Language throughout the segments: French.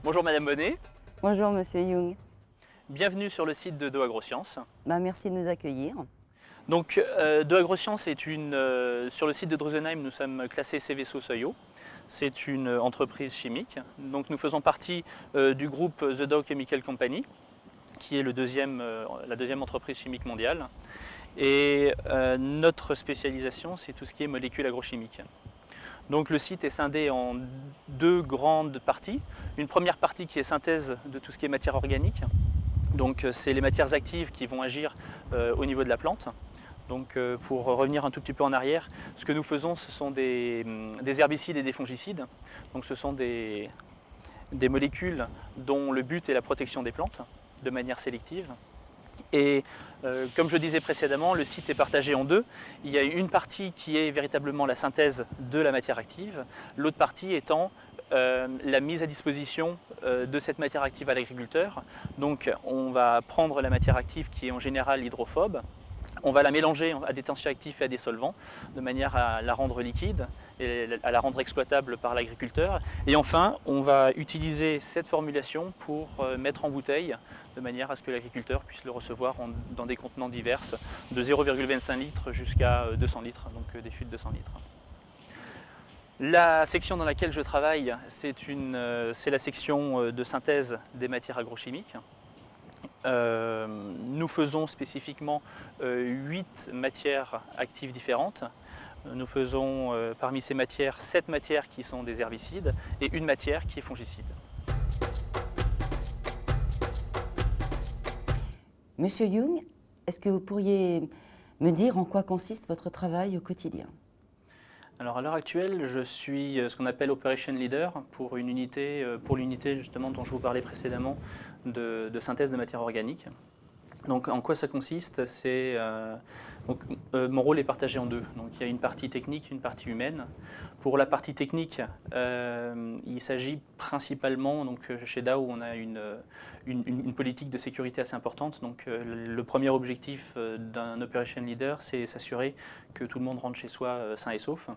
Bonjour Madame Bonnet, Bonjour Monsieur Young. bienvenue sur le site de DoAgroScience. Merci de nous accueillir. Donc DoAgroScience est sur le site de Drusenheim, nous sommes classés Cveso Soyo. C'est une entreprise chimique. Donc nous faisons partie du groupe The Dow Chemical Company, qui est la deuxième entreprise chimique mondiale. Et notre spécialisation, c'est tout ce qui est molécules agrochimiques. Donc le site est scindé en deux grandes parties. Une première partie qui est synthèse de tout ce qui est matière organique. Donc c'est les matières actives qui vont agir au niveau de la plante. Donc pour revenir un tout petit peu en arrière, ce que nous faisons, ce sont des herbicides et des fongicides. Donc ce sont des molécules dont le but est la protection des plantes de manière sélective. Et comme je disais précédemment, le site est partagé en deux. Il y a une partie qui est véritablement la synthèse de la matière active, l'autre partie étant la mise à disposition de cette matière active à l'agriculteur. Donc on va prendre la matière active qui est en général hydrophobe, on va la mélanger à des tensioactifs et à des solvants de manière à la rendre liquide et à la rendre exploitable par l'agriculteur. Et enfin, on va utiliser cette formulation pour mettre en bouteille de manière à ce que l'agriculteur puisse le recevoir dans des contenants divers de 0,25 litres jusqu'à 200 litres, donc des fûts de 200 litres. La section dans laquelle je travaille, c'est la section de synthèse des matières agrochimiques. Nous faisons spécifiquement 8 matières actives différentes. Nous faisons parmi ces matières 7 matières qui sont des herbicides et une matière qui est fongicide. Monsieur Young, est-ce que vous pourriez me dire en quoi consiste votre travail au quotidien? Alors à l'heure actuelle, je suis ce qu'on appelle Operation Leader pour l'unité justement dont je vous parlais précédemment de synthèse de matière organique. Donc en quoi ça consiste? Mon rôle est partagé en deux. Donc il y a une partie technique, une partie humaine. Pour la partie technique, il s'agit principalement, donc chez Dow, on a une politique de sécurité assez importante. Donc le premier objectif d'un Operation Leader, c'est s'assurer que tout le monde rentre chez soi sain et sauf.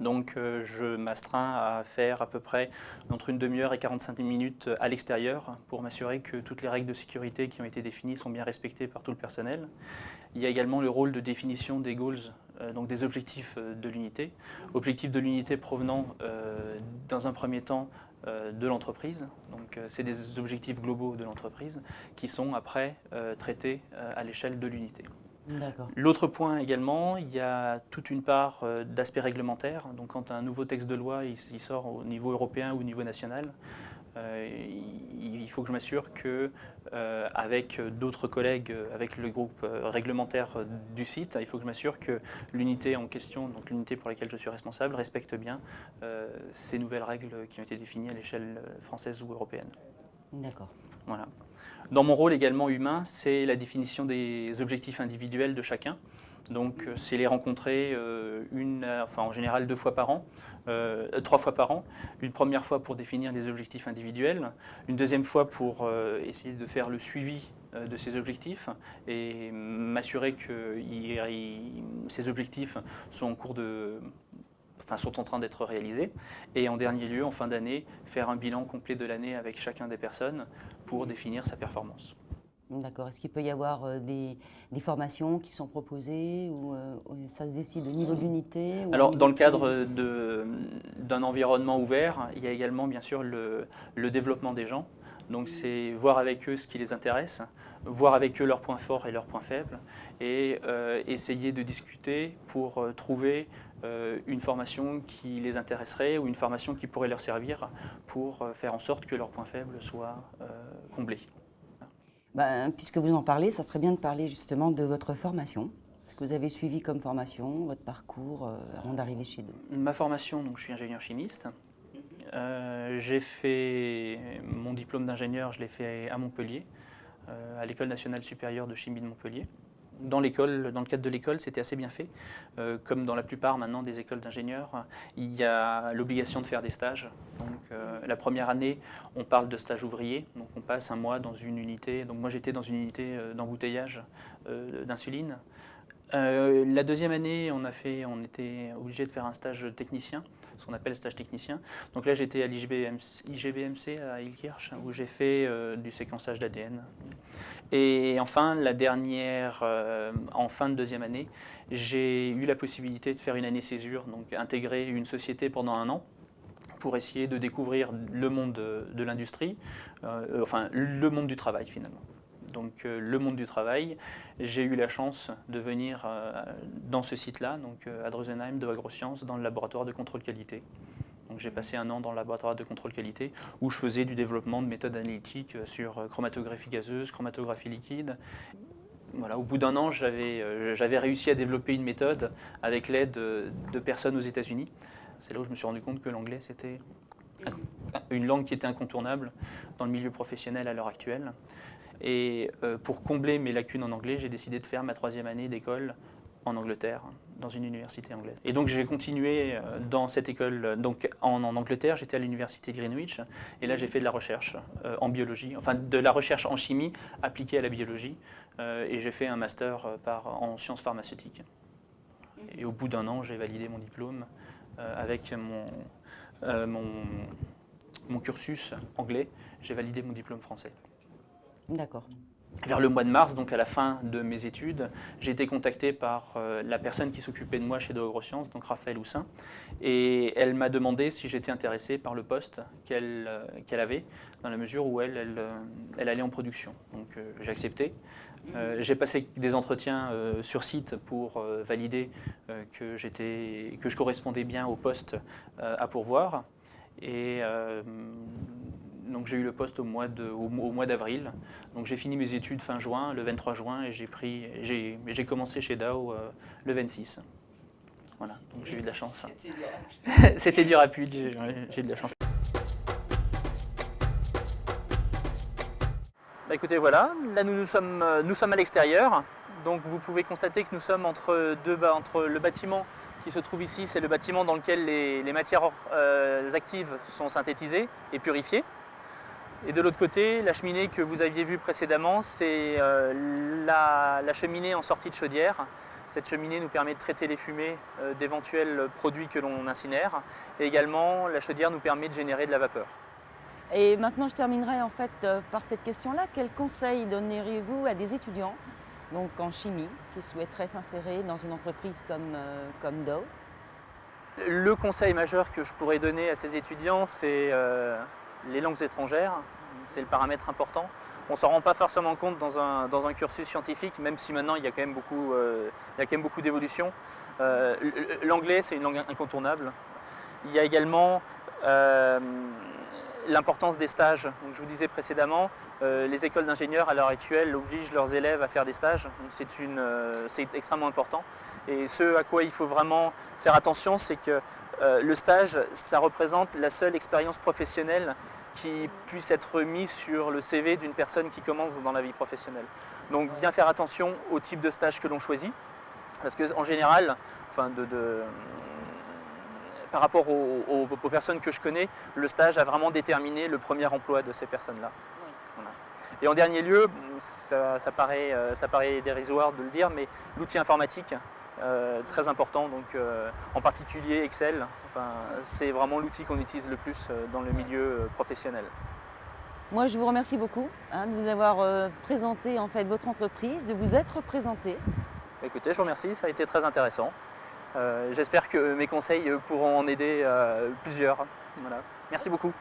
Donc je m'astreins à faire à peu près entre une demi-heure et 45 minutes à l'extérieur pour m'assurer que toutes les règles de sécurité qui ont été définies sont bien respectées par tout le personnel. Il y a également le rôle de définition des goals, donc des objectifs de l'unité. Objectifs de l'unité provenant dans un premier temps de l'entreprise. Donc c'est des objectifs globaux de l'entreprise qui sont après traités à l'échelle de l'unité. L'autre point également, il y a toute une part d'aspect réglementaire. Donc quand un nouveau texte de loi il sort au niveau européen ou au niveau national, il faut que je m'assure que, avec d'autres collègues, avec le groupe réglementaire du site, il faut que je m'assure que l'unité en question, donc l'unité pour laquelle je suis responsable, respecte bien ces nouvelles règles qui ont été définies à l'échelle française ou européenne. D'accord. Voilà. Dans mon rôle également humain, c'est la définition des objectifs individuels de chacun. Donc c'est les rencontrer en général 2 fois par an, 3 fois par an. Une première fois pour définir des objectifs individuels, une deuxième fois pour essayer de faire le suivi de ces objectifs et m'assurer que ces objectifs sont sont en train d'être réalisés. Et en dernier lieu, en fin d'année, faire un bilan complet de l'année avec chacun des personnes pour définir sa performance. D'accord. Est-ce qu'il peut y avoir des formations qui sont proposées ou ça se décide au niveau de l'unité? Alors, dans le cadre d'un environnement ouvert, il y a également bien sûr le développement des gens. Donc c'est voir avec eux ce qui les intéresse, voir avec eux leurs points forts et leurs points faibles, et essayer de discuter pour trouver une formation qui les intéresserait ou une formation qui pourrait leur servir pour faire en sorte que leurs points faibles soient comblés. Puisque vous en parlez, ça serait bien de parler justement de votre formation. Ce que vous avez suivi comme formation, votre parcours avant d'arriver chez nous. Ma formation, donc, je suis ingénieur chimiste. J'ai fait mon diplôme d'ingénieur, je l'ai fait à Montpellier, à l'École nationale supérieure de chimie de Montpellier. Dans le cadre de l'école, c'était assez bien fait. Comme dans la plupart maintenant des écoles d'ingénieurs, il y a l'obligation de faire des stages. Donc la première année, on parle de stage ouvrier. Donc on passe un mois dans une unité. Donc moi j'étais dans une unité d'embouteillage d'insuline. La deuxième année, on était obligé de faire un stage technicien, ce qu'on appelle stage technicien. Donc là, j'étais à l'IGBMC à Ilkirch, où j'ai fait du séquençage d'ADN. Et enfin, en fin de deuxième année, j'ai eu la possibilité de faire une année césure, donc intégrer une société pendant un an pour essayer de découvrir le monde de l'industrie, enfin le monde du travail finalement. Donc le monde du travail, j'ai eu la chance de venir dans ce site-là, donc à Drusenheim de Agrosciences, dans le laboratoire de contrôle qualité. Donc j'ai passé un an dans le laboratoire de contrôle qualité où je faisais du développement de méthodes analytiques sur chromatographie gazeuse, chromatographie liquide. Voilà, au bout d'un an, j'avais réussi à développer une méthode avec l'aide de personnes aux États-Unis. C'est là où je me suis rendu compte que l'anglais, c'était une langue qui était incontournable dans le milieu professionnel à l'heure actuelle. Et pour combler mes lacunes en anglais, j'ai décidé de faire ma troisième année d'école en Angleterre, dans une université anglaise. Et donc j'ai continué dans cette école, donc en Angleterre, j'étais à l'université de Greenwich, et là j'ai fait de la recherche en biologie, enfin de la recherche en chimie appliquée à la biologie, et j'ai fait un master en sciences pharmaceutiques. Et au bout d'un an, j'ai validé mon diplôme avec mon cursus anglais, j'ai validé mon diplôme français. D'accord. Vers le mois de mars, donc à la fin de mes études, j'ai été contacté par la personne qui s'occupait de moi chez Dow AgroSciences, donc Raphaël Houssin, et elle m'a demandé si j'étais intéressé par le poste qu'elle avait, dans la mesure où elle allait en production. Donc j'ai accepté. J'ai passé des entretiens sur site pour valider que je correspondais bien au poste à pourvoir. Et donc j'ai eu le poste au mois d'avril. Donc j'ai fini mes études fin juin, le 23 juin, et j'ai commencé chez Dow le 26. Voilà, donc j'ai eu de la chance. C'était du rapide. C'était du rapide, j'ai eu de la chance. Bah écoutez, voilà, là nous sommes à l'extérieur. Donc vous pouvez constater que nous sommes entre le bâtiment qui se trouve ici, c'est le bâtiment dans lequel les matières actives sont synthétisées et purifiées. Et de l'autre côté, la cheminée que vous aviez vue précédemment, c'est la cheminée en sortie de chaudière. Cette cheminée nous permet de traiter les fumées d'éventuels produits que l'on incinère. Et également, la chaudière nous permet de générer de la vapeur. Et maintenant, je terminerai en fait par cette question-là. Quel conseil donneriez-vous à des étudiants, donc en chimie, qui souhaiteraient s'insérer dans une entreprise comme Dow? Le conseil majeur que je pourrais donner à ces étudiants, c'est les langues étrangères. C'est le paramètre important. On ne s'en rend pas forcément compte dans un cursus scientifique, même si maintenant il y a quand même beaucoup d'évolution. L'anglais, c'est une langue incontournable. Il y a également l'importance des stages. Donc, je vous disais précédemment, les écoles d'ingénieurs à l'heure actuelle obligent leurs élèves à faire des stages. C'est extrêmement important. Et ce à quoi il faut vraiment faire attention, c'est que le stage, ça représente la seule expérience professionnelle qui puisse être mise sur le CV d'une personne qui commence dans la vie professionnelle. Donc bien faire attention au type de stage que l'on choisit, parce qu'en général, par rapport aux personnes que je connais, le stage a vraiment déterminé le premier emploi de ces personnes-là. Oui. Voilà. Et en dernier lieu, ça paraît dérisoire de le dire, mais l'outil informatique, très important, donc, en particulier Excel, c'est vraiment l'outil qu'on utilise le plus dans le milieu professionnel. Moi, je vous remercie beaucoup de vous avoir présenté en fait votre entreprise, de vous être présenté. Écoutez, je vous remercie, ça a été très intéressant. J'espère que mes conseils pourront en aider plusieurs. Voilà. Merci beaucoup.